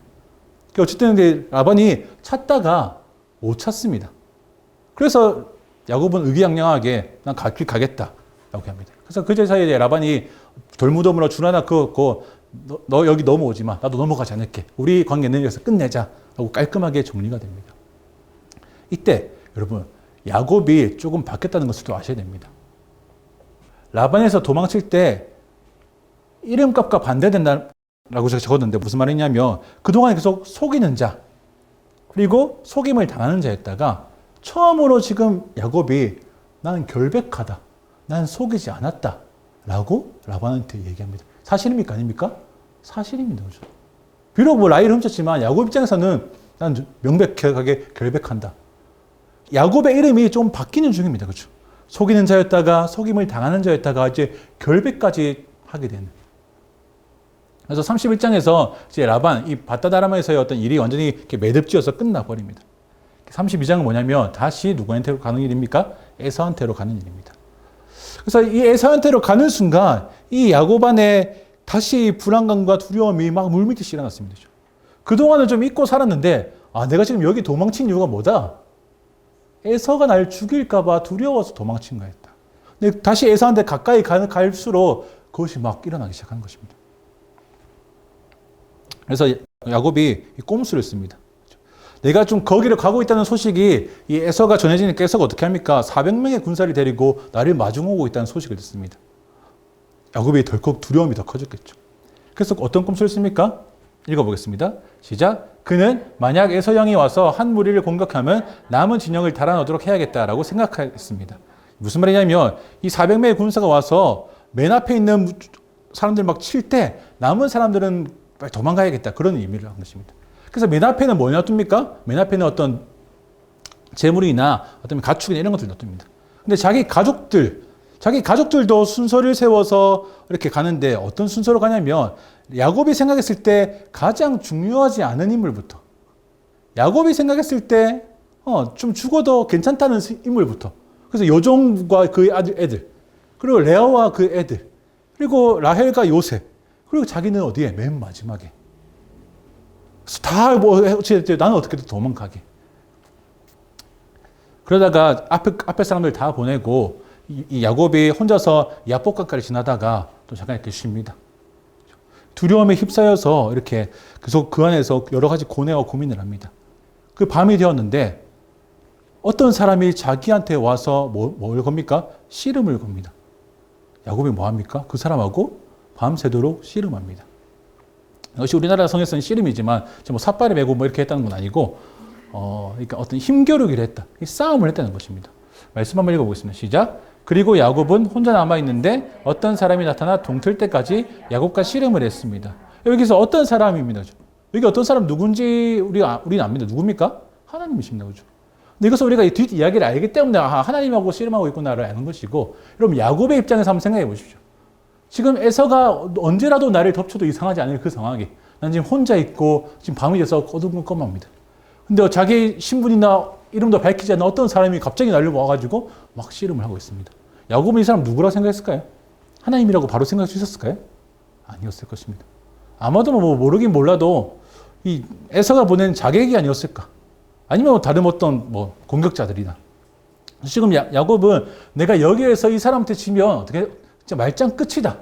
어쨌든 라반이 찾다가 못 찾습니다. 그래서 야곱은 의기양양하게 난 갈 길 가겠다 라고 합니다. 그래서 그 사이에 라반이 돌무덤으로 줄 하나 그었고 너 여기 넘어오지 마. 나도 넘어가지 않을게. 우리 관계는 여기서 끝내자 하고 깔끔하게 정리가 됩니다. 이때 여러분 야곱이 조금 바뀌었다는 것을 또 아셔야 됩니다. 라반에서 도망칠 때 이름값과 반대된다라고 제가 적었는데 무슨 말이냐면 그동안 계속 속이는 자 그리고 속임을 당하는 자였다가 처음으로 지금 야곱이 나는 결백하다. 난 속이지 않았다. 라고 라반한테 얘기합니다. 사실입니까? 아닙니까? 사실입니다. 그렇죠? 비록 라헬을 훔쳤지만 야곱 입장에서는 난 명백하게 결백한다. 야곱의 이름이 좀 바뀌는 중입니다. 그렇죠? 속이는 자였다가 속임을 당하는 자였다가 이제 결백까지 하게 되는. 그래서 31장에서 이제 라반, 이 바다다라마에서의 어떤 일이 완전히 이렇게 매듭지어서 끝나버립니다. 32장은 뭐냐면 다시 누구한테로 가는 일입니까? 에사한테로 가는 일입니다. 그래서 이 에사한테로 가는 순간 이 야곱 안에 다시 불안감과 두려움이 막 물밀듯이 일어났습니다. 그동안은 좀 잊고 살았는데 내가 지금 여기 도망친 이유가 뭐다? 에서가 날 죽일까 봐 두려워서 도망친 거였다. 근데 다시 에서한테 가까이 갈수록 그것이 막 일어나기 시작한 것입니다. 그래서 야곱이 꼼수를 씁니다. 내가 좀 거기를 가고 있다는 소식이 이 에서가 전해지니까 에서가 어떻게 합니까? 400명의 군사를 데리고 나를 마중오고 있다는 소식을 듣습니다. 야곱이 덜컥 두려움이 더 커졌겠죠. 그래서 어떤 꿈을 씁니까? 읽어보겠습니다. 시작. 그는 만약 에서 형이 와서 한 무리를 공격하면 남은 진영을 달아넣도록 해야겠다라고 생각했습니다. 무슨 말이냐면 이 400명의 군사가 와서 맨 앞에 있는 사람들 막 칠 때 남은 사람들은 빨리 도망가야겠다. 그런 의미를 한 것입니다. 그래서 맨 앞에는 뭘 놔둡니까? 맨 앞에는 어떤 재물이나 어떤 가축이나 이런 것들 놔둡니다. 근데 자기 가족들도 순서를 세워서 이렇게 가는데 어떤 순서로 가냐면 야곱이 생각했을 때 가장 중요하지 않은 인물부터, 야곱이 생각했을 때 좀 죽어도 괜찮다는 인물부터, 그래서 여종과 그의 애들, 그리고 레아와 그 애들, 그리고 라헬과 요셉, 그리고 자기는 어디에? 맨 마지막에. 그래서 다 나는 어떻게든 도망가게. 그러다가 앞에 사람들 다 보내고 이 야곱이 혼자서 야복강가를 지나다가 또 잠깐 이렇게 쉽니다. 두려움에 휩싸여서 이렇게 계속 그 안에서 여러 가지 고뇌와 고민을 합니다. 그 밤이 되었는데 어떤 사람이 자기한테 와서 뭘 겁니까? 씨름을 겁니다. 야곱이 뭐 합니까? 그 사람하고 밤새도록 씨름합니다. 이것이 우리나라 성에서는 씨름이지만 뭐 삿발을 메고 뭐 이렇게 했다는 건 아니고 그러니까 어떤 힘겨루기를 했다. 싸움을 했다는 것입니다. 말씀 한번 읽어보겠습니다. 시작. 그리고 야곱은 혼자 남아있는데 어떤 사람이 나타나 동틀 때까지 야곱과 씨름을 했습니다. 여기서 어떤 사람입니다. 여기 어떤 사람 누군지 우리는 압니다. 누굽니까? 하나님이십니다. 그죠? 근데 이것을 우리가 이 뒷 이야기를 알기 때문에 하나님하고 씨름하고 있구나를 아는 것이고, 여러분 야곱의 입장에서 한번 생각해 보십시오. 지금 에서가 언제라도 나를 덮쳐도 이상하지 않을 그 상황이, 난 지금 혼자 있고 지금 밤이 돼서 어두컴컴합니다. 근데 자기 신분이나 이름도 밝히지 않는 어떤 사람이 갑자기 나를 와가지고 막 씨름을 하고 있습니다. 야곱은 이 사람 누구라고 생각했을까요? 하나님이라고 바로 생각할 수 있었을까요? 아니었을 것입니다. 아마도 뭐 모르긴 몰라도 이 에서가 보낸 자객이 아니었을까? 아니면 다른 어떤 뭐 공격자들이나. 지금 야곱은 내가 여기에서 이 사람한테 지면 어떻게 진짜 말짱 끝이다.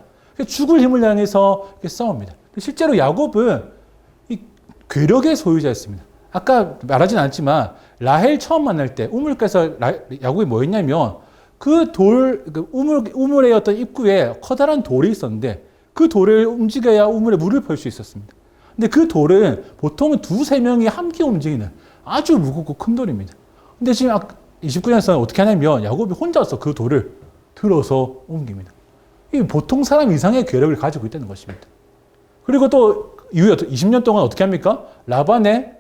죽을 힘을 향해서 싸웁니다. 실제로 야곱은 이 괴력의 소유자였습니다. 아까 말하진 않았지만 라헬 처음 만날 때 우물가에서 야곱이 뭐였냐면 그 우물의 어떤 입구에 커다란 돌이 있었는데 그 돌을 움직여야 우물에 물을 펄 수 있었습니다. 근데 그 돌은 보통은 2-3명이 함께 움직이는 아주 무겁고 큰 돌입니다. 근데 지금 29장에서는 어떻게 하냐면 야곱이 혼자서 그 돌을 들어서 옮깁니다. 이 보통 사람 이상의 괴력을 가지고 있다는 것입니다. 그리고 또 이후에 20년 동안 어떻게 합니까? 라반의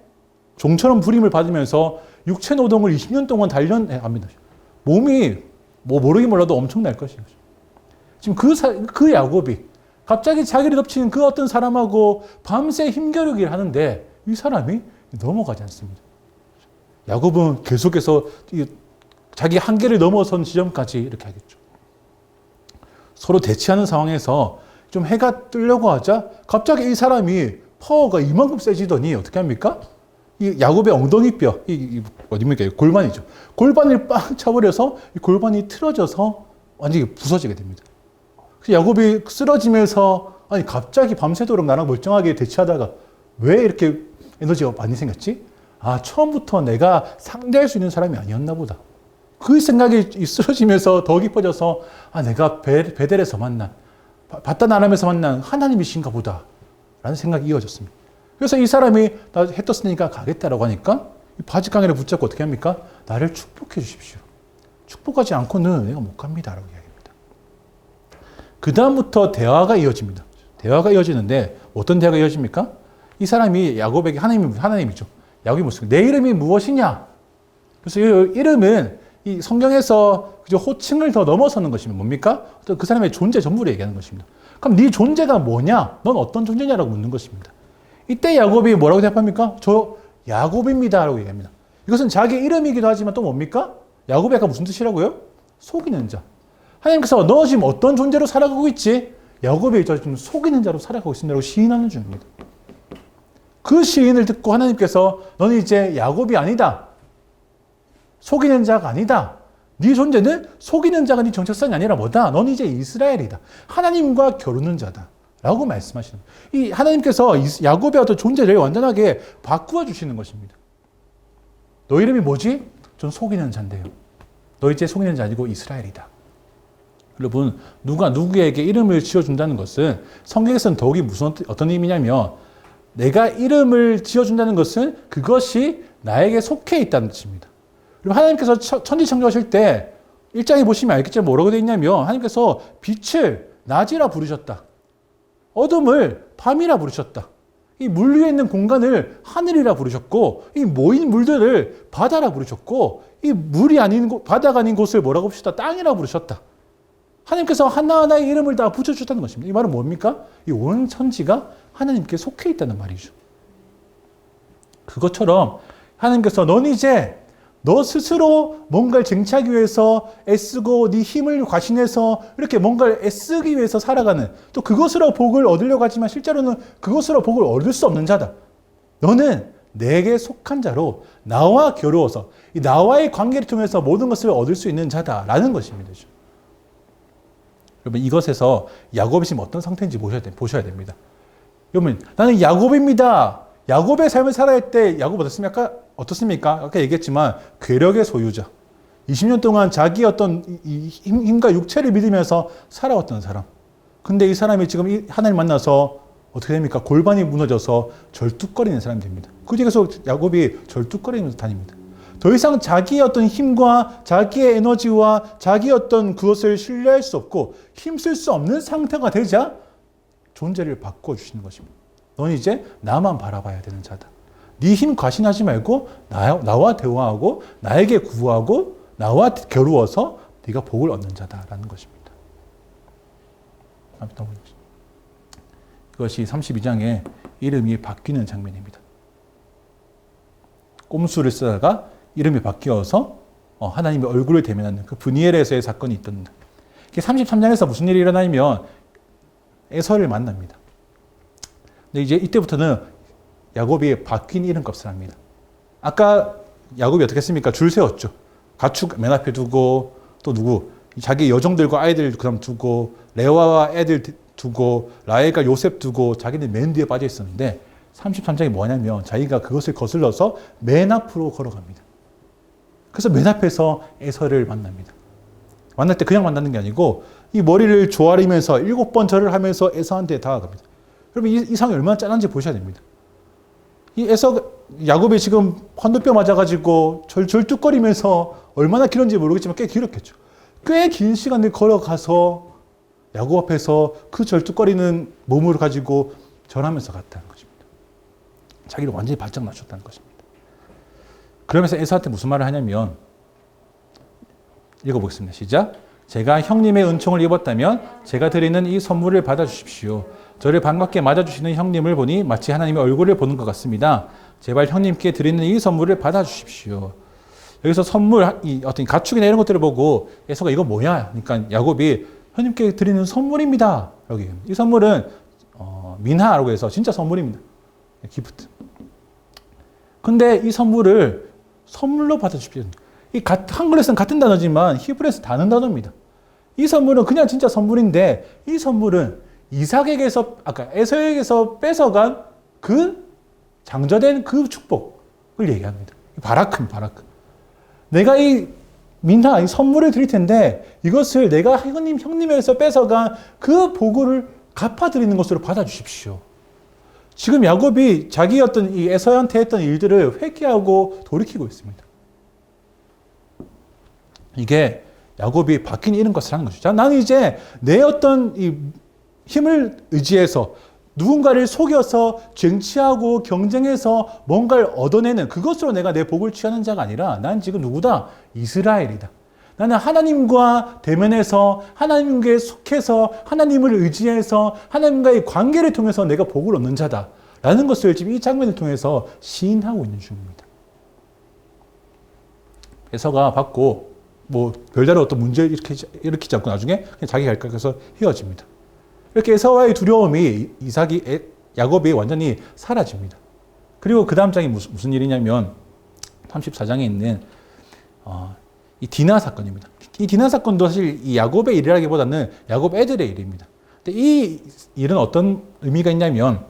종처럼 부림을 받으면서 육체 노동을 20년 동안 단련합니다. 몸이 뭐 모르긴 몰라도 엄청날 것이죠. 지금 그 야곱이 갑자기 자기를 덮치는 그 어떤 사람하고 밤새 힘겨루기를 하는데 이 사람이 넘어가지 않습니다. 야곱은 계속해서 자기 한계를 넘어선 지점까지 이렇게 하겠죠. 서로 대치하는 상황에서 좀 해가 뜨려고 하자 갑자기 이 사람이 파워가 이만큼 세지더니 어떻게 합니까? 이 야곱의 엉덩이뼈, 어디입니까? 골반이죠. 골반을 빵 차버려서 이 골반이 틀어져서 완전히 부서지게 됩니다. 야곱이 쓰러지면서 아니 갑자기 밤새도록 나랑 멀쩡하게 대치하다가 왜 이렇게 에너지가 많이 생겼지? 처음부터 내가 상대할 수 있는 사람이 아니었나 보다. 그 생각이 쓰러지면서 더 깊어져서 내가 베델에서 만난, 바다나람에서 만난 하나님이신가 보다 라는 생각이 이어졌습니다. 그래서 이 사람이 나 해 떴으니까 가겠다라고 하니까 바지깡이를 붙잡고 어떻게 합니까? 나를 축복해 주십시오. 축복하지 않고는 내가 못 갑니다 라고 이야기합니다. 그 다음부터 대화가 이어집니다. 대화가 이어지는데 어떤 대화가 이어집니까? 이 사람이 야곱에게 하나님이죠. 야곱이 무슨 내 이름이 무엇이냐? 그래서 이 이름은 이 성경에서 그저 호칭을 더 넘어서는 것이면 뭡니까? 그 사람의 존재 전부를 얘기하는 것입니다. 그럼 네 존재가 뭐냐? 넌 어떤 존재냐라고 묻는 것입니다. 이때 야곱이 뭐라고 대답합니까? 저 야곱입니다 라고 얘기합니다. 이것은 자기 이름이기도 하지만 또 뭡니까? 야곱이 아까 무슨 뜻이라고요? 속이는 자. 하나님께서 너 지금 어떤 존재로 살아가고 있지? 야곱이 지금 속이는 자로 살아가고 있습니다라고 시인하는 중입니다. 그 시인을 듣고 하나님께서 너는 이제 야곱이 아니다. 속이는 자가 아니다. 네 존재는 속이는 자가 네 정체성이 아니라 뭐다? 너는 이제 이스라엘이다. 하나님과 겨루는 자다. 라고 말씀하시는 이 하나님께서 야곱의 어떤 존재를 완전하게 바꾸어 주시는 것입니다. 너 이름이 뭐지? 전 속이는 자인데요. 너 이제 속이는 자 아니고 이스라엘이다. 여러분, 누가 누구에게 이름을 지어준다는 것은 성경에서는 더욱이 어떤 의미냐면 내가 이름을 지어준다는 것은 그것이 나에게 속해 있다는 뜻입니다. 그리고 하나님께서 천지창조하실 때 1장에 보시면 알겠지만 뭐라고 되어 있냐면 하나님께서 빛을 낮이라 부르셨다. 어둠을 밤이라 부르셨다. 이 물 위에 있는 공간을 하늘이라 부르셨고 이 모인 물들을 바다라 부르셨고 이 물이 아닌 바다가 아닌 곳을 뭐라고 부르셨다? 땅이라 부르셨다. 하나님께서 하나하나의 이름을 다 붙여주셨다는 것입니다. 이 말은 뭡니까? 이 온 천지가 하나님께 속해 있다는 말이죠. 그것처럼 하나님께서 넌 이제 너 스스로 뭔가를 쟁취하기 위해서 애쓰고 네 힘을 과신해서 이렇게 뭔가를 애쓰기 위해서 살아가는 또 그것으로 복을 얻으려고 하지만 실제로는 그것으로 복을 얻을 수 없는 자다. 너는 내게 속한 자로 나와 겨루어서 이 나와의 관계를 통해서 모든 것을 얻을 수 있는 자다라는 것입니다. 여러분 이것에서 야곱이 지금 어떤 상태인지 보셔야 됩니다. 여러분 나는 야곱입니다. 야곱의 삶을 살아야 할 때 야곱 어떻습니까? 아까 얘기했지만 괴력의 소유자. 20년 동안 자기의 어떤 힘과 육체를 믿으면서 살아왔던 사람. 근데 이 사람이 지금 하나님 만나서 어떻게 됩니까? 골반이 무너져서 절뚝거리는 사람이 됩니다. 그 뒤에서 야곱이 절뚝거리면서 다닙니다. 더 이상 자기의 어떤 힘과 자기의 에너지와 자기의 어떤 그것을 신뢰할 수 없고 힘쓸 수 없는 상태가 되자 존재를 바꿔주시는 것입니다. 넌 이제 나만 바라봐야 되는 자다. 네 힘 과신하지 말고 나와 대화하고 나에게 구하고 나와 겨루어서 네가 복을 얻는 자다라는 것입니다. 그것이 32장의 이름이 바뀌는 장면입니다. 꼼수를 쓰다가 이름이 바뀌어서 하나님의 얼굴을 대면하는 그 브니엘에서의 사건이 있던 33장에서 무슨 일이 일어나면 에서를 만납니다. 근데 이제 이때부터는 야곱이 바뀐 이름값을 합니다. 아까 야곱이 어떻게 했습니까? 줄 세웠죠. 가축 맨 앞에 두고 또 누구? 자기 여종들과 아이들 그다음 두고 레와와 애들 두고 라헬과 요셉 두고 자기는 맨 뒤에 빠져 있었는데 33장이 뭐냐면 자기가 그것을 거슬러서 맨 앞으로 걸어갑니다. 그래서 맨 앞에서 에서를 만납니다. 만날 때 그냥 만나는 게 아니고 이 머리를 조아리면서 7번 절을 하면서 에서한테 다가갑니다. 여러분 이 상이 얼마나 짠한지 보셔야 됩니다. 이 야곱이 지금 환도뼈 맞아가지고 절뚝거리면서 얼마나 길었는지 모르겠지만 꽤 길었겠죠. 꽤 긴 시간을 걸어가서 야곱 앞에서 그 절뚝거리는 몸을 가지고 절하면서 갔다는 것입니다. 자기를 완전히 바짝 낮췄다는 것입니다. 그러면서 에서한테 무슨 말을 하냐면 읽어보겠습니다. 시작. 제가 형님의 은총을 입었다면 제가 드리는 이 선물을 받아주십시오. 저를 반갑게 맞아주시는 형님을 보니 마치 하나님의 얼굴을 보는 것 같습니다. 제발 형님께 드리는 이 선물을 받아주십시오. 여기서 선물, 어떤 가축이나 이런 것들을 보고 에서가 이거 뭐야? 그러니까 야곱이 형님께 드리는 선물입니다. 여기 이 선물은 민하라고 해서 진짜 선물입니다. 기프트. 근데 이 선물을 선물로 받아주십시오. 한글에서는 같은 단어지만 히브리에서 다른 단어입니다. 이 선물은 그냥 진짜 선물인데 이 선물은 이삭에게서 아까 에서에게서 뺏어간 그 장자된 그 축복을 얘기합니다. 바라크. 내가 이 선물을 드릴 텐데 이것을 내가 형님에게서 뺏어간 그 복을 갚아드리는 것으로 받아주십시오. 지금 야곱이 자기 어떤 이 에서한테 했던 일들을 회개하고 돌이키고 있습니다. 이게 야곱이 바뀐 이런 것을 하는 것이죠. 나는 이제 내 어떤 이 힘을 의지해서 누군가를 속여서 쟁취하고 경쟁해서 뭔가를 얻어내는 그것으로 내가 내 복을 취하는 자가 아니라 난 지금 누구다? 이스라엘이다. 나는 하나님과 대면해서 하나님께 속해서 하나님을 의지해서 하나님과의 관계를 통해서 내가 복을 얻는 자다. 라는 것을 지금 이 장면을 통해서 시인하고 있는 중입니다. 에서가 받고 별다른 어떤 문제를 일으키지 않고 나중에 그냥 자기 갈 거라서 헤어집니다. 이렇게 에서와의 두려움이 야곱이 완전히 사라집니다. 그리고 그 다음 장이 무슨 일이냐면 34장에 있는 이 디나 사건입니다. 이 디나 사건도 사실 이 야곱의 일이라기보다는 야곱 애들의 일입니다. 근데 이 일은 어떤 의미가 있냐면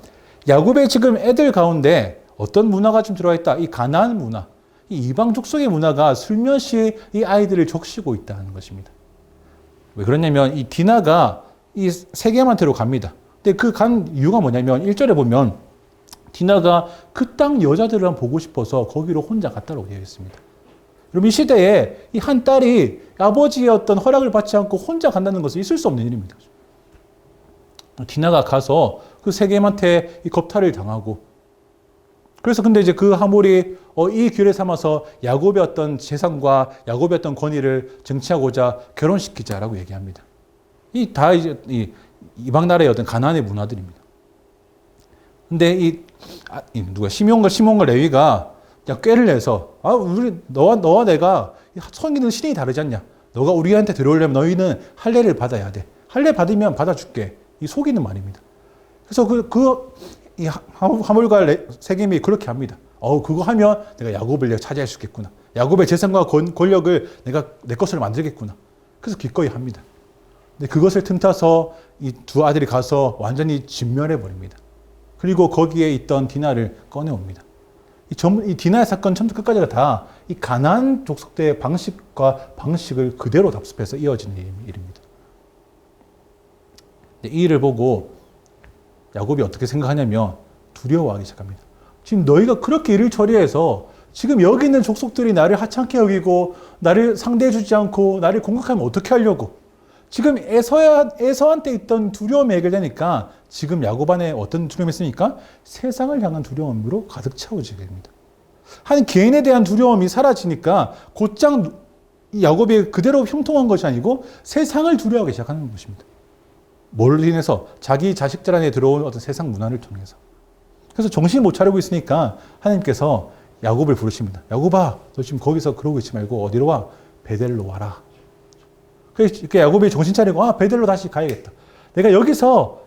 야곱의 지금 애들 가운데 어떤 문화가 좀 들어와 있다. 이 가나안 문화. 이 이방 족속의 문화가 슬며시 이 아이들을 적시고 있다는 것입니다. 왜 그러냐면 이 디나가 이 세겜한테로 갑니다. 근데 그 간 이유가 뭐냐면 1절에 보면 디나가 그 땅 여자들을 보고 싶어서 거기로 혼자 갔다고 되어 있습니다. 여러분 이 시대에 이 한 딸이 아버지의 어떤 허락을 받지 않고 혼자 간다는 것은 있을 수 없는 일입니다. 디나가 가서 그 세겜한테 이 겁탈을 당하고 그래서 근데 이제 그 하몰이 이 기회를 삼아서 야곱의 어떤 재산과 야곱의 어떤 권위를 쟁취하고자 결혼시키자라고 얘기합니다. 이 다 이제 이방 나라의 어떤 가나안의 문화들입니다. 근데 시몬과 레위가 꾀를 내서 너와 내가 섬기는 신이 다르지 않냐? 너가 우리한테 들어오려면 너희는 할례를 받아야 돼. 할례 받으면 받아줄게. 이 속이는 말입니다. 그래서 이 하몰과 세겜이 그렇게 합니다. 그거 하면 내가 야곱을 내가 차지할 수 있겠구나. 야곱의 재산과 권력을 내가 내 것으로 만들겠구나. 그래서 기꺼이 합니다. 근데 그것을 틈타서 이 두 아들이 가서 완전히 진멸해 버립니다. 그리고 거기에 있던 디나를 꺼내옵니다. 이 디나의 사건 처음부터 끝까지가 다 이 가나안 족속대의 방식을 그대로 답습해서 이어지는 일입니다. 이 일을 보고 야곱이 어떻게 생각하냐면 두려워하기 시작합니다. 지금 너희가 그렇게 일을 처리해서 지금 여기 있는 족속들이 나를 하찮게 여기고 나를 상대해주지 않고 나를 공격하면 어떻게 하려고? 지금 에서한테 있던 두려움이 해결되니까 지금 야곱 안에 어떤 두려움이 있으니까 세상을 향한 두려움으로 가득 채워지게 됩니다. 한 개인에 대한 두려움이 사라지니까 곧장 야곱이 그대로 형통한 것이 아니고 세상을 두려워하기 시작하는 것입니다. 뭘 인해서? 자기 자식들 안에 들어온 어떤 세상 문화를 통해서. 그래서 정신 못 차리고 있으니까 하나님께서 야곱을 부르십니다. 야곱아, 너 지금 거기서 그러고 있지 말고 어디로 와? 베델로 와라. 그러니까 야곱이 정신 차리고 베델로 다시 가야겠다. 내가 여기서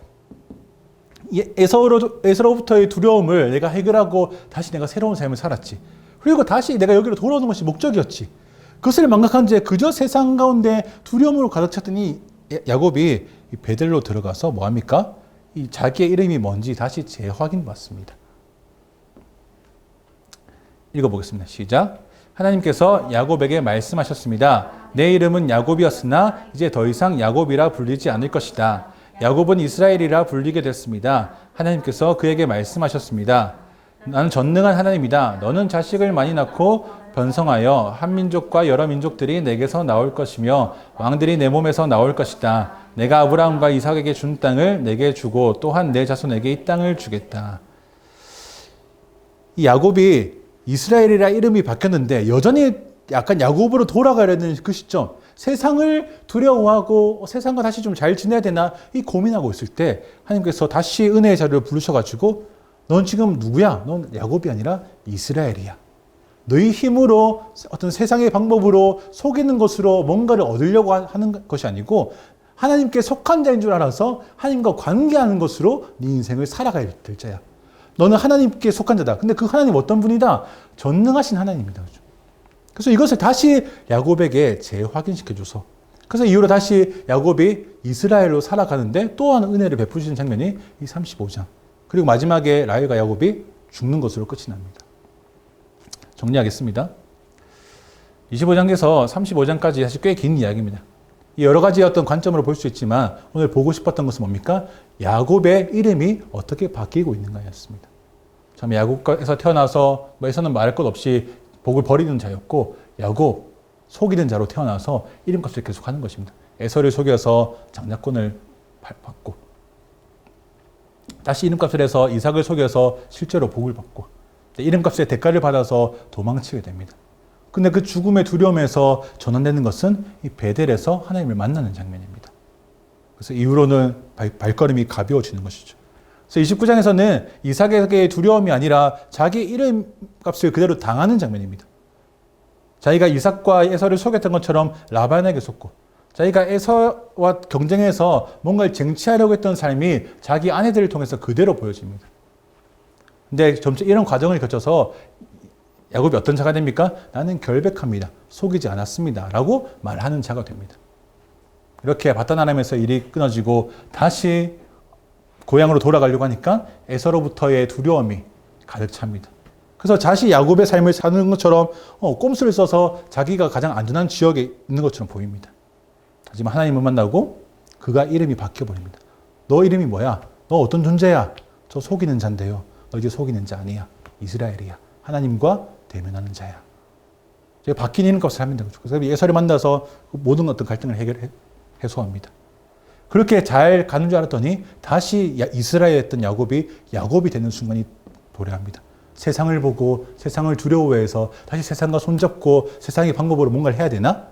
에서로부터의 두려움을 내가 해결하고 다시 내가 새로운 삶을 살았지. 그리고 다시 내가 여기로 돌아오는 것이 목적이었지. 그것을 망각한 채 그저 세상 가운데 두려움으로 가득 찼더니 야곱이 베델로 들어가서 뭐합니까? 이 자기의 이름이 뭔지 다시 재확인받습니다. 읽어보겠습니다. 시작. 하나님께서 야곱에게 말씀하셨습니다. 내 이름은 야곱이었으나 이제 더 이상 야곱이라 불리지 않을 것이다. 야곱은 이스라엘이라 불리게 됐습니다. 하나님께서 그에게 말씀하셨습니다. 나는 전능한 하나님이다. 너는 자식을 많이 낳고 번성하여 한 민족과 여러 민족들이 내게서 나올 것이며 왕들이 내 몸에서 나올 것이다. 내가 아브라함과 이삭에게 준 땅을 내게 주고 또한 내 자손에게 이 땅을 주겠다. 이 야곱이 이스라엘이라 이름이 바뀌었는데 여전히 약간 야곱으로 돌아가려는 그 시점, 세상을 두려워하고 세상과 다시 좀 잘 지내야 되나 이 고민하고 있을 때 하나님께서 다시 은혜의 자리를 부르셔가지고 넌 지금 누구야? 넌 야곱이 아니라 이스라엘이야. 너희 힘으로 어떤 세상의 방법으로 속이는 것으로 뭔가를 얻으려고 하는 것이 아니고 하나님께 속한 자인 줄 알아서 하나님과 관계하는 것으로 네 인생을 살아가야 될 자야. 너는 하나님께 속한 자다. 근데 그 하나님 어떤 분이다? 전능하신 하나님이다. 그래서 이것을 다시 야곱에게 재확인시켜줘서 그래서 이후로 다시 야곱이 이스라엘로 살아가는데 또한 은혜를 베푸시는 장면이 이 35장. 그리고 마지막에 라헬과 야곱이 죽는 것으로 끝이 납니다. 정리하겠습니다. 25장에서 35장까지 사실 꽤 긴 이야기입니다. 여러 가지 어떤 관점으로 볼 수 있지만 오늘 보고 싶었던 것은 뭡니까? 야곱의 이름이 어떻게 바뀌고 있는가였습니다. 참 야곱에서 태어나서 에서는 말할 것 없이 복을 버리는 자였고 야곱 속이는 자로 태어나서 이름값을 계속 하는 것입니다. 에서를 속여서 장자권을 받고 다시 이름값을 해서 이삭을 속여서 실제로 복을 받고 이름값의 대가를 받아서 도망치게 됩니다. 근데 그 죽음의 두려움에서 전환되는 것은 이 베델에서 하나님을 만나는 장면입니다. 그래서 이후로는 발걸음이 가벼워지는 것이죠. 그래서 29장에서는 이삭에게 두려움이 아니라 자기 이름값을 그대로 당하는 장면입니다. 자기가 이삭과 에서를 속였던 것처럼 라반에게 속고 자기가 에서와 경쟁해서 뭔가를 쟁취하려고 했던 삶이 자기 아내들을 통해서 그대로 보여집니다. 근데 점차 이런 과정을 거쳐서 야곱이 어떤 자가 됩니까? 나는 결백합니다. 속이지 않았습니다. 라고 말하는 자가 됩니다. 이렇게 바다나람에서 일이 끊어지고 다시 고향으로 돌아가려고 하니까 에서로부터의 두려움이 가득 찹니다. 그래서 자신이 야곱의 삶을 사는 것처럼 꼼수를 써서 자기가 가장 안전한 지역에 있는 것처럼 보입니다. 하지만 하나님을 만나고 그가 이름이 바뀌어버립니다. 너 이름이 뭐야? 너 어떤 존재야? 저 속이는 자인데요. 너 이제 속이는 자 아니야. 이스라엘이야. 하나님과 대면하는 자야. 제가 바뀐 이름값을 합니다. 그래서 예수를 만나서 모든 어떤 갈등을 해소합니다. 그렇게 잘 가는 줄 알았더니 다시 이스라엘이었던 야곱이 되는 순간이 도래합니다. 세상을 보고 세상을 두려워해서 다시 세상과 손잡고 세상의 방법으로 뭔가를 해야 되나?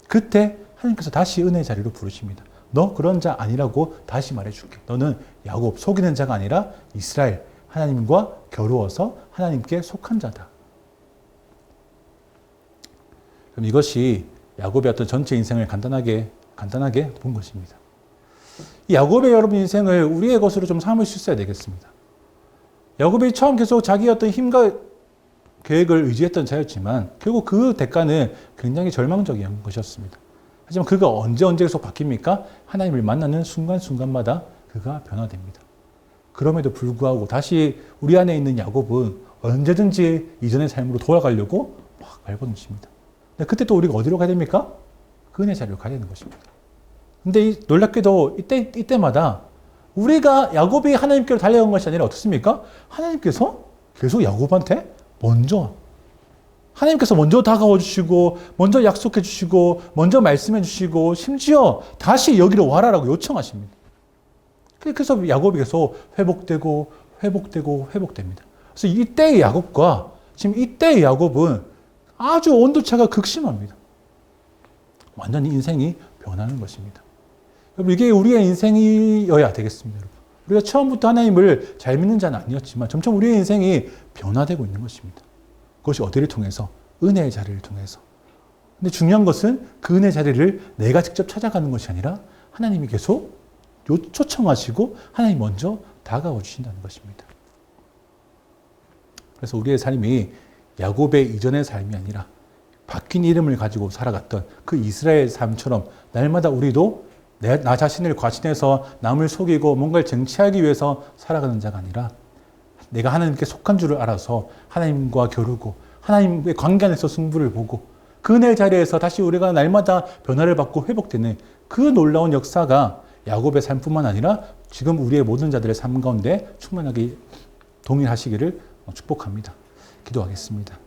그때 하나님께서 다시 은혜의 자리로 부르십니다. 너 그런 자 아니라고 다시 말해줄게. 너는 야곱, 속이는 자가 아니라 이스라엘, 하나님과 겨루어서 하나님께 속한 자다. 그럼 이것이 야곱의 어떤 전체 인생을 간단하게 본 것입니다. 이 야곱의 여러분 인생을 우리의 것으로 좀 삼을 수 있어야 되겠습니다. 야곱이 처음 계속 자기의 어떤 힘과 계획을 의지했던 자였지만 결국 그 대가는 굉장히 절망적인 것이었습니다. 하지만 그가 언제 계속 바뀝니까? 하나님을 만나는 순간순간마다 그가 변화됩니다. 그럼에도 불구하고 다시 우리 안에 있는 야곱은 언제든지 이전의 삶으로 돌아가려고 막 발버둥칩니다. 근데 그때 또 우리가 어디로 가야 됩니까? 그 은혜 자리로 가야 되는 것입니다. 근데 놀랍게도 이때마다 우리가 야곱이 하나님께로 달려간 것이 아니라 어떻습니까? 하나님께서 계속 야곱한테 하나님께서 먼저 다가와 주시고, 먼저 약속해 주시고, 먼저 말씀해 주시고, 심지어 다시 여기로 와라라고 요청하십니다. 그래서 야곱이 계속 회복됩니다. 그래서 이때의 야곱과 지금 이때의 야곱은 아주 온도차가 극심합니다. 완전히 인생이 변하는 것입니다. 여러분, 이게 우리의 인생이어야 되겠습니다. 여러분. 우리가 처음부터 하나님을 잘 믿는 자는 아니었지만 점점 우리의 인생이 변화되고 있는 것입니다. 그것이 어디를 통해서? 은혜의 자리를 통해서. 근데 중요한 것은 그 은혜의 자리를 내가 직접 찾아가는 것이 아니라 하나님이 계속 초청하시고 하나님 먼저 다가와 주신다는 것입니다. 그래서 우리의 삶이 야곱의 이전의 삶이 아니라 바뀐 이름을 가지고 살아갔던 그 이스라엘 삶처럼 날마다 우리도 나 자신을 과신해서 남을 속이고 뭔가를 쟁취하기 위해서 살아가는 자가 아니라 내가 하나님께 속한 줄을 알아서 하나님과 겨루고 하나님의 관계 안에서 승부를 보고 그 은혜의 자리에서 다시 우리가 날마다 변화를 받고 회복되는 그 놀라운 역사가 야곱의 삶뿐만 아니라 지금 우리의 모든 자들의 삶 가운데 충만하게 동일하시기를 축복합니다. 기도하겠습니다.